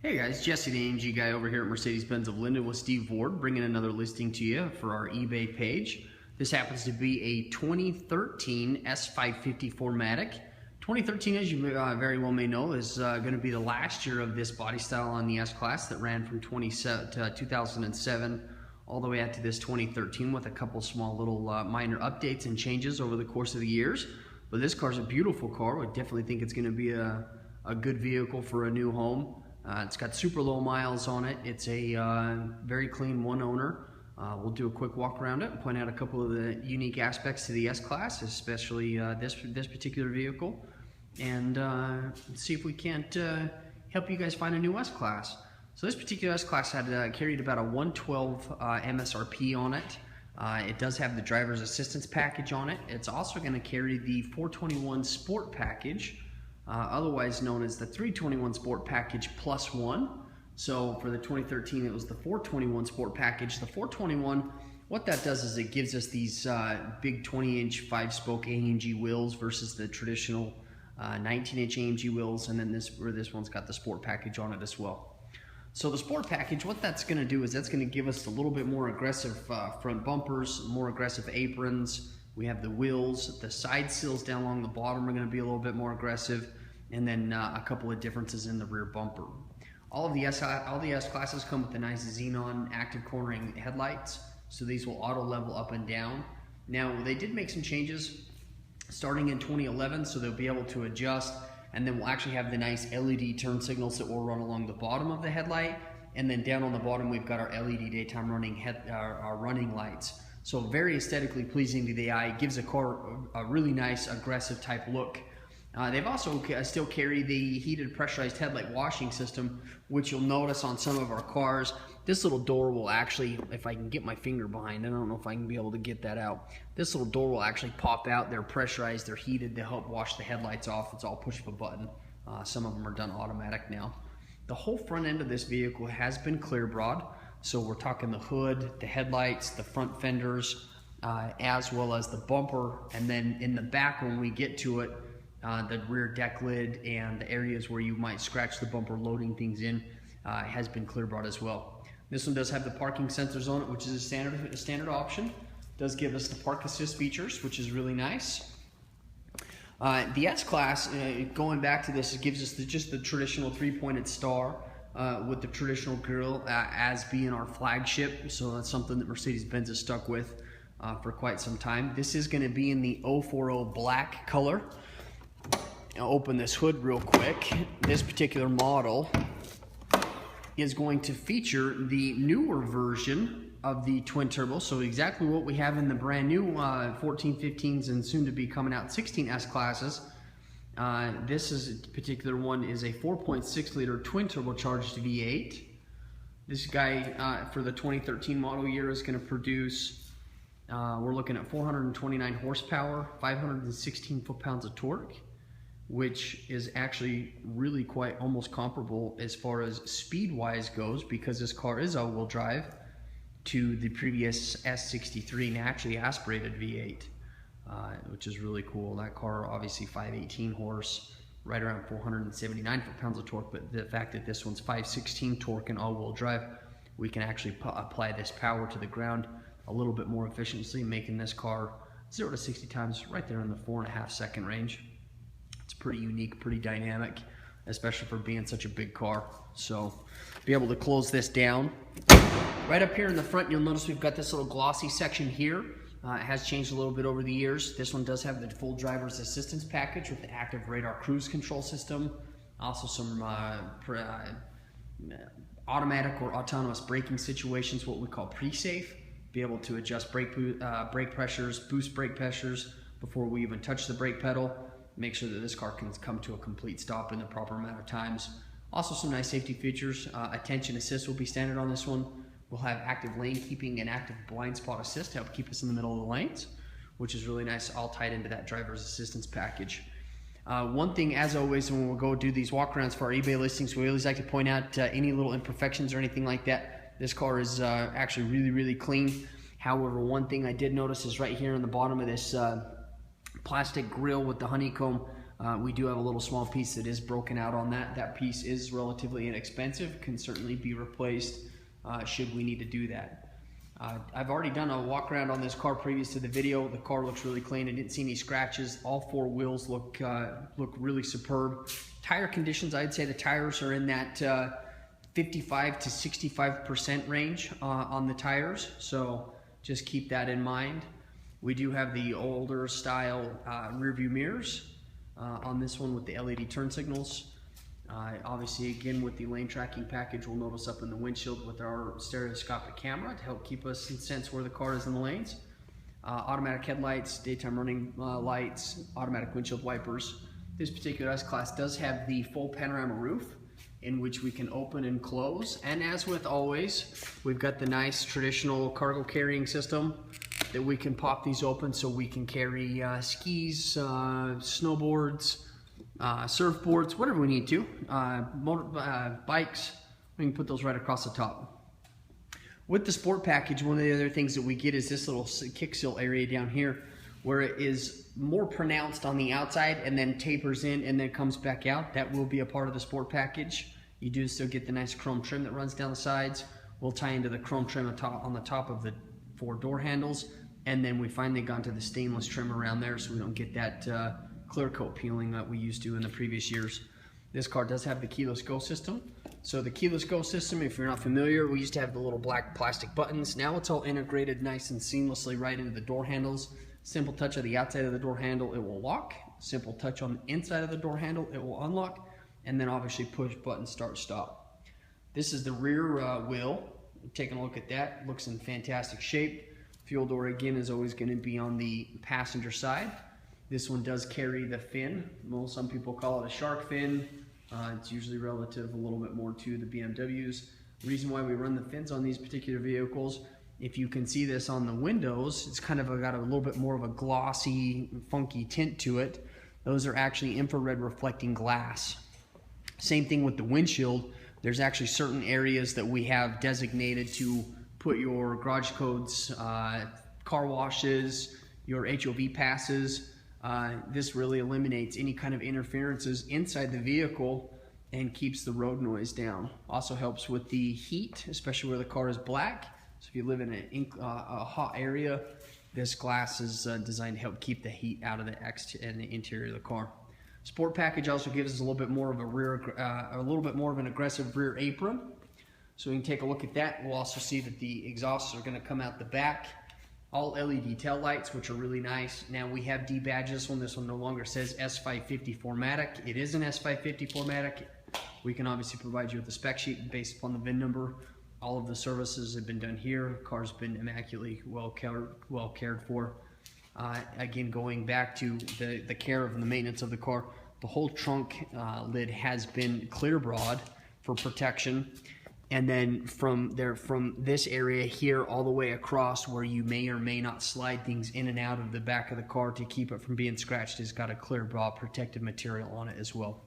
Hey guys, Jesse the AMG guy over here at Mercedes-Benz of Lindon with Steve Ward, bringing another listing to you for our eBay page. This happens to be a 2013 S550 4Matic. 2013, as you very well may know, is going to be the last year of this body style on the S-Class that ran from 2007 all the way out to this 2013 with a couple small little minor updates and changes over the course of the years. But this car is a beautiful car. We definitely think it's going to be a good vehicle for a new home. It's got super low miles on it. It's a very clean one owner. We'll do a quick walk around it and point out a couple of the unique aspects to the S-Class, especially this particular vehicle, and see if we can't help you guys find a new S-Class. So this particular S-Class had carried about a 112 MSRP on it. It does have the driver's assistance package on it. It's also going to carry the 421 Sport package, otherwise known as the 321 Sport package plus one. So for the 2013 it was the 421 Sport package. The 421, what that does is it gives us these big 20-inch 5-spoke AMG wheels versus the traditional 19-inch AMG wheels, and then this one's got the Sport package on it as well. So the Sport package, what that's going to do is that's going to give us a little bit more aggressive front bumpers, more aggressive aprons. We have the wheels, the side sills down along the bottom are going to be a little bit more aggressive, and then a couple of differences in the rear bumper. All the S-Classes come with the nice xenon active cornering headlights, so these will auto level up and down. Now they did make some changes starting in 2011, so they'll be able to adjust, and then we'll actually have the nice LED turn signals that will run along the bottom of the headlight, and then down on the bottom we've got our LED daytime running running lights. So very aesthetically pleasing to the eye. It gives a car a really nice aggressive type look. They've also still carry the heated pressurized headlight washing system, which you'll notice on some of our cars. This little door will actually, if I can get my finger behind it, I don't know if I can be able to get that out. This little door will actually pop out. They're pressurized, they're heated to help wash the headlights off. It's all push of a button. Some of them are done automatic now. The whole front end of this vehicle has been clear broad. So we're talking the hood, the headlights, the front fenders, as well as the bumper, and then in the back when we get to it, the rear deck lid and the areas where you might scratch the bumper loading things in has been clear brought as well. This one does have the parking sensors on it, which is a standard option. It does give us the park assist features, which is really nice. The S-Class, going back to this, it gives us just the traditional three-pointed star with the traditional grille as being our flagship. So that's something that Mercedes-Benz has stuck with for quite some time. This is going to be in the 040 black color. I'll open this hood real quick. This particular model is going to feature the newer version of the twin turbo, so exactly what we have in the brand new 1415s and soon to be coming out 16 S-Classes. This particular one is a 4.6 liter twin turbocharged V8. This guy for the 2013 model year is going to produce, we're looking at 429 horsepower, 516 foot-pounds of torque, which is actually really quite almost comparable as far as speed-wise goes, because this car is all-wheel drive, to the previous S63 naturally aspirated V8, which is really cool. That car obviously 518 horse, right around 479 foot-pounds of torque, but the fact that this one's 516 torque and all-wheel drive, we can actually apply this power to the ground a little bit more efficiently, making this car 0 to 60 times right there in the 4.5 second range. It's pretty unique, pretty dynamic, especially for being such a big car. So be able to close this down. Right up here in the front, you'll notice we've got this little glossy section here. It has changed a little bit over the years. This one does have the full driver's assistance package with the active radar cruise control system. Also some automatic or autonomous braking situations, what we call pre-safe. Be able to adjust brake pressures, boost brake pressures before we even touch the brake pedal. Make sure that this car can come to a complete stop in the proper amount of times. Also some nice safety features. Attention assist will be standard on this one. We'll have active lane keeping and active blind spot assist to help keep us in the middle of the lanes, which is really nice, all tied into that driver's assistance package. One thing, as always, when we go do these walkarounds for our eBay listings, we always like to point out any little imperfections or anything like that. This car is actually really, really clean. However, one thing I did notice is right here in the bottom of this plastic grill with the honeycomb We do have a little small piece that is broken out on that. That piece is relatively inexpensive, can certainly be replaced should we need to do that. I've already done a walk around on this car previous to the video. The car looks really clean. I didn't see any scratches. All four wheels look really superb. Tire conditions, I'd say the tires are in that 55 to 65% range on the tires, so just keep that in mind. We do have the older style rear view mirrors on this one with the LED turn signals. Obviously, again, with the lane tracking package, we'll notice up in the windshield with our stereoscopic camera to help keep us in sense where the car is in the lanes. Automatic headlights, daytime running lights, automatic windshield wipers. This particular S-Class does have the full panorama roof, in which we can open and close. And as with always, we've got the nice traditional cargo carrying system that we can pop these open so we can carry skis, snowboards, surfboards, whatever we need to, bikes. We can put those right across the top. With the sport package, one of the other things that we get is this little kick seal area down here, where it is more pronounced on the outside and then tapers in and then comes back out. That will be a part of the sport package. You do still get the nice chrome trim that runs down the sides. We'll tie into the chrome trim on the top of the 4 door handles, and then we finally got to the stainless trim around there so we don't get that clear coat peeling that we used to in the previous years. This car does have the keyless go system. So the keyless go system, if you're not familiar, we used to have the little black plastic buttons. Now it's all integrated nice and seamlessly right into the door handles. Simple touch of the outside of the door handle, it will lock. Simple touch on the inside of the door handle, it will unlock. And then obviously push button start stop. This is the rear wheel. Taking a look at that, looks in fantastic shape. Fuel door again is always going to be on the passenger side. This one does carry the fin. Well, some people call it a shark fin. It's usually relative a little bit more to the BMWs. The reason why we run the fins on these particular vehicles, if you can see this on the windows, it's kind of got a little bit more of a glossy, funky tint to it. Those are actually infrared reflecting glass. Same thing with the windshield. There's actually certain areas that we have designated to put your garage codes, car washes, your HOV passes. This really eliminates any kind of interferences inside the vehicle and keeps the road noise down. Also helps with the heat, especially where the car is black. So if you live in a hot area, this glass is designed to help keep the heat out of the interior of the car. Sport package also gives us a little bit more of an aggressive rear apron. So we can take a look at that. We'll also see that the exhausts are going to come out the back. All LED tail lights, which are really nice. Now we have debadged this one. This one no longer says S550 4Matic. It is an S550 4Matic. We can obviously provide you with a spec sheet based upon the VIN number. All of the services have been done here. The car's been immaculately well cared for. Again, going back to the care of and the maintenance of the car, the whole trunk lid has been clear broad for protection. And then from this area here all the way across where you may or may not slide things in and out of the back of the car to keep it from being scratched, has got a clear broad protective material on it as well.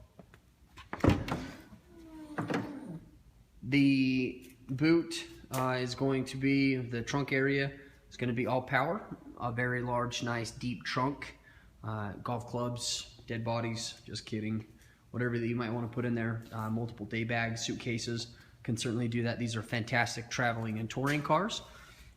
The boot is going to be, the trunk area is going to be all power. A very large, nice, deep trunk. Golf clubs, dead bodies, just kidding. Whatever that you might want to put in there. Multiple day bags, suitcases, can certainly do that. These are fantastic traveling and touring cars.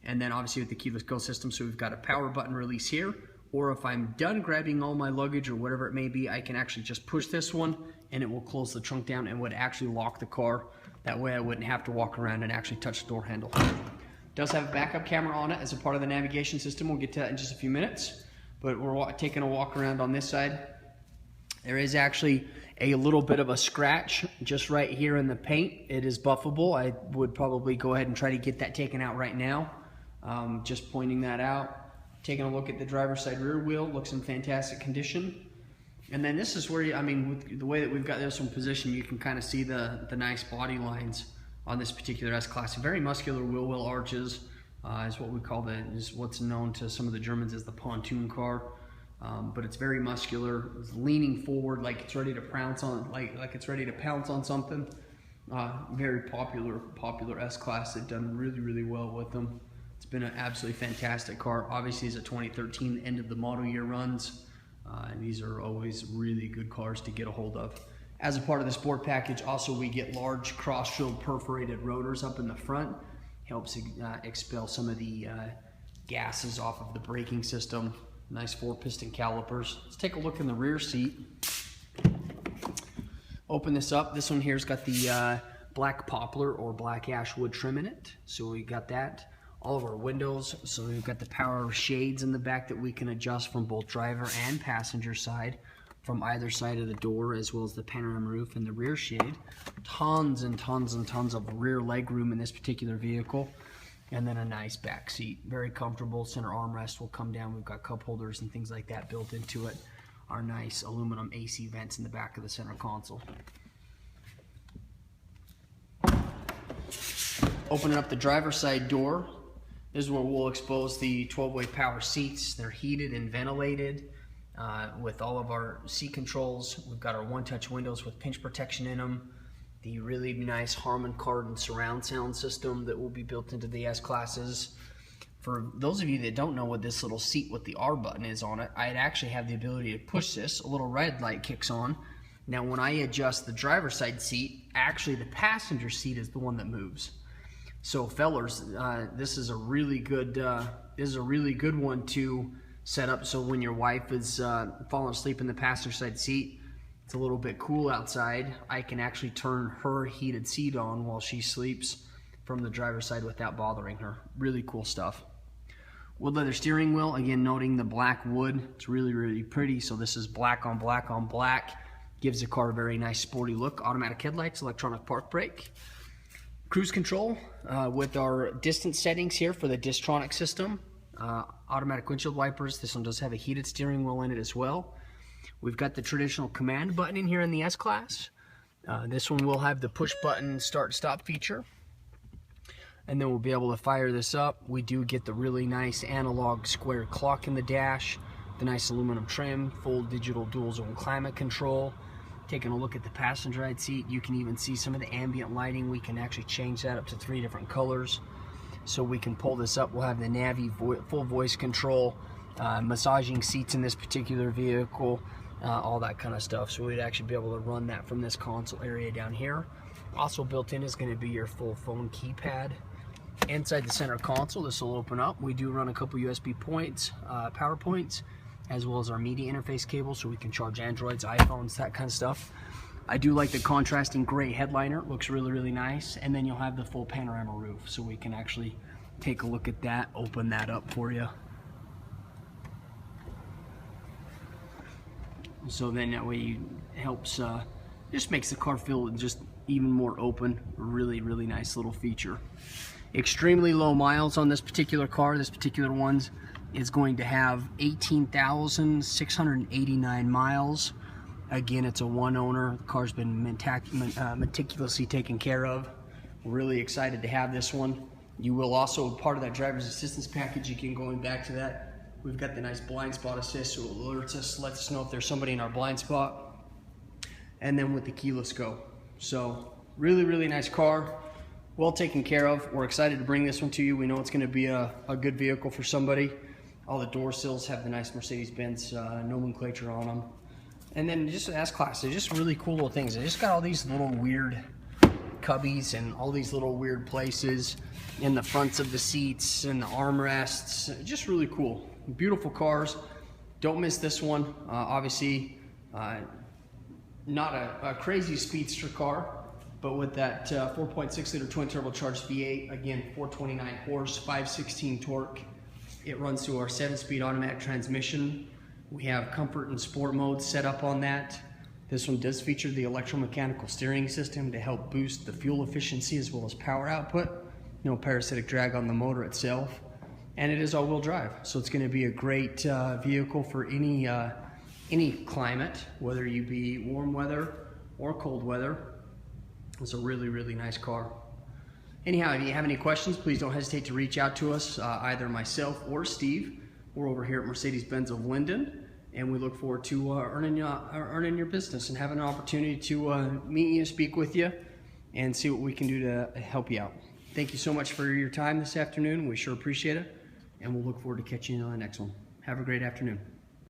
And then obviously with the keyless go system, so we've got a power button release here. Or if I'm done grabbing all my luggage or whatever it may be, I can actually just push this one and it will close the trunk down and would actually lock the car. That way I wouldn't have to walk around and actually touch the door handle. Does have a backup camera on it as a part of the navigation system. We'll get to that in just a few minutes. But we're taking a walk around on this side. There is actually a little bit of a scratch just right here in the paint. It is buffable. I would probably go ahead and try to get that taken out right now. Just pointing that out. Taking a look at the driver's side rear wheel, looks in fantastic condition. And then this is where, with the way that we've got this one positioned, you can kind of see the nice body lines on this particular S-Class. Very muscular wheel well arches is what we call is what's known to some of the Germans as the pontoon car. But it's very muscular. It's leaning forward like it's ready to pounce on, like it's ready to pounce on something. Very popular S-Class. They've done really, really well with them. It's been an absolutely fantastic car. Obviously, it's a 2013, end of the model year runs. And these are always really good cars to get a hold of. As a part of the sport package, also we get large cross-shield perforated rotors up in the front. Helps expel some of the gases off of the braking system. Nice 4-piston calipers. Let's take a look in the rear seat. Open this up. This one here's got the black poplar or black ash wood trim in it. So we got that. All of our windows. So we've got the power shades in the back that we can adjust from both driver and passenger side, from either side of the door, as well as the panorama roof and the rear shade. Tons and tons and tons of rear leg room in this particular vehicle. And then a nice back seat. Very comfortable. Center armrest will come down. We've got cup holders and things like that built into it. Our nice aluminum AC vents in the back of the center console. Opening up the driver's side door, this is where we'll expose the 12-way power seats. They're heated and ventilated with all of our seat controls. We've got our one-touch windows with pinch protection in them. The really nice Harman Kardon surround sound system that will be built into the S-Classes. For those of you that don't know what this little seat with the R button is on it, I'd actually have the ability to push this. A little red light kicks on. Now when I adjust the driver's side seat, actually the passenger seat is the one that moves. So fellers, this is a really good one to set up so when your wife is falling asleep in the passenger side seat, it's a little bit cool outside, I can actually turn her heated seat on while she sleeps from the driver's side without bothering her. Really cool stuff. Wood leather steering wheel, again noting the black wood. It's really, really pretty. So this is black on black on black. Gives the car a very nice sporty look. Automatic headlights, electronic park brake. Cruise control with our distance settings here for the Distronic system. Automatic windshield wipers. This one does have a heated steering wheel in it as well. We've got the traditional command button in here in the S-Class. This one will have the push button start-stop feature. And then we'll be able to fire this up. We do get the really nice analog square clock in the dash, the nice aluminum trim, full digital dual zone climate control. Taking a look at the passenger side seat, you can even see some of the ambient lighting. We can actually change that up to 3 different colors. So we can pull this up. We'll have the Navi full voice control, massaging seats in this particular vehicle, all that kind of stuff. So we'd actually be able to run that from this console area down here. Also built in is going to be your full phone keypad. Inside the center console, this will open up. We do run a couple USB points, power points, as well as our media interface cable, so we can charge Androids, iPhones, that kind of stuff. I do like the contrasting gray headliner. It looks really, really nice. And then you'll have the full panorama roof, so we can actually take a look at that, open that up for you. So then that way it helps, just makes the car feel just even more open. Really, really nice little feature. Extremely low miles on this particular car. This particular one is going to have 18,689 miles. Again, it's a one owner. The car's been meticulously taken care of. We're really excited to have this one. You will also, part of that driver's assistance package, again going back to that, we've got the nice blind spot assist, so it alerts us, lets us know if there's somebody in our blind spot. And then with the keyless go. So really, really nice car. Well taken care of. We're excited to bring this one to you. We know it's going to be a good vehicle for somebody. All the door sills have the nice Mercedes-Benz nomenclature on them. And then just S-Class, they're just really cool little things. They just got all these little weird cubbies and all these little weird places in the fronts of the seats and the armrests. Just really cool. Beautiful cars. Don't miss this one. Obviously, not a crazy speedster car, but with that 4.6 liter twin turbocharged V8, again 429 horse, 516 torque. It runs through our 7-speed automatic transmission. We have comfort and sport modes set up on that. This one does feature the electromechanical steering system to help boost the fuel efficiency as well as power output. No parasitic drag on the motor itself. And it is all-wheel drive, so it's going to be a great vehicle for any climate, whether you be warm weather or cold weather. It's a really, really nice car. Anyhow, if you have any questions, please don't hesitate to reach out to us, either myself or Steve. We're over here at Mercedes-Benz of Lindon, and we look forward to earning your business and having an opportunity to meet you, speak with you, and see what we can do to help you out. Thank you so much for your time this afternoon. We sure appreciate it, and we'll look forward to catching you on the next one. Have a great afternoon.